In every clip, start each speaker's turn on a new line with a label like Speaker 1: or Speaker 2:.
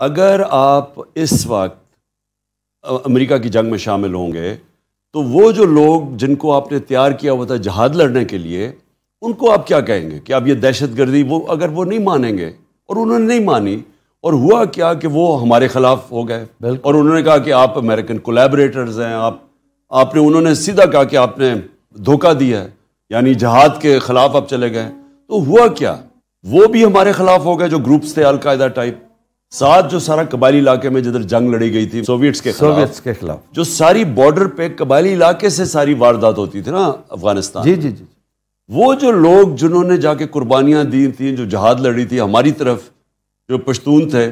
Speaker 1: اگر آپ اس وقت امریکہ کی جنگ میں شامل ہوں گے تو وہ جو لوگ جن کو آپ نے تیار کیا ہوا تھا جہاد لڑنے کے لیے، ان کو آپ کیا کہیں گے کہ اب یہ دہشت گردی، وہ اگر وہ نہیں مانیں گے، اور انہوں نے نہیں مانی، اور ہوا کیا کہ وہ ہمارے خلاف ہو گئے، اور انہوں نے کہا کہ آپ امریکن کولیبریٹرز ہیں، آپ نے، انہوں نے سیدھا کہا کہ آپ نے دھوکہ دیا ہے، یعنی جہاد کے خلاف آپ چلے گئے، تو ہوا کیا؟ وہ بھی ہمارے خلاف ہو گئے جو گروپس تھے القاعدہ ٹائپ، ساتھ جو سارا قبائلی علاقے میں جدھر جنگ لڑی گئی تھی سوویٹس کے خلاف، جو ساری بارڈر پہ قبائلی علاقے سے ساری واردات ہوتی تھی نا افغانستان،
Speaker 2: جی جی جی،
Speaker 1: وہ جو لوگ جنہوں نے جا کے قربانیاں دی تھیں، جو جہاد لڑی تھی ہماری طرف، جو پشتون تھے،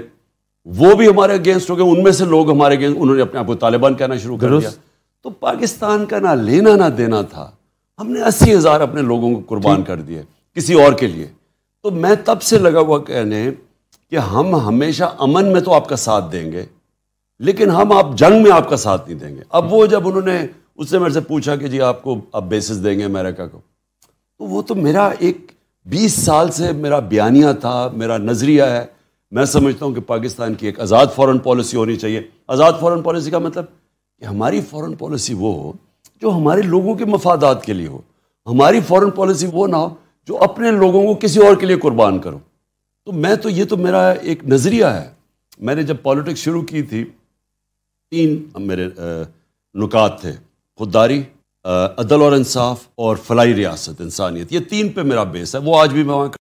Speaker 1: وہ بھی ہمارے اگینسٹ ہو گئے، ان میں سے لوگ ہمارے اگینسٹ، انہوں نے اپنے آپ کو طالبان کہنا شروع کر دیا۔ تو پاکستان کا نہ لینا نہ دینا تھا، ہم نے 80,000 اپنے لوگوں کو قربان کر دیے کسی اور کے لیے۔ تو میں تب سے لگا ہوا کہنے کہ ہم ہمیشہ امن میں تو آپ کا ساتھ دیں گے، لیکن ہم آپ جنگ میں آپ کا ساتھ نہیں دیں گے۔ اب وہ جب انہوں نے اس سے میرے سے پوچھا کہ جی آپ کو آپ بیسز دیں گے امریکہ کو، تو وہ تو میرا ایک 20 سال سے میرا بیانیہ تھا، میرا نظریہ ہے۔ میں سمجھتا ہوں کہ پاکستان کی ایک آزاد فورن پالیسی ہونی چاہیے۔ آزاد فورن پالیسی کا مطلب کہ ہماری فورن پالیسی وہ ہو جو ہمارے لوگوں کے مفادات کے لیے ہو، ہماری فورن پالیسی وہ نہ ہو جو اپنے لوگوں کو کسی اور کے لیے قربان کرو۔ تو یہ تو میرا ایک نظریہ ہے۔ میں نے جب پالیٹکس شروع کی تھی، 3 میرے نکات تھے: خودداری، عدل اور انصاف، اور فلاحی ریاست، انسانیت۔ یہ 3 پہ میرا بیس ہے، وہ آج بھی میں وہاں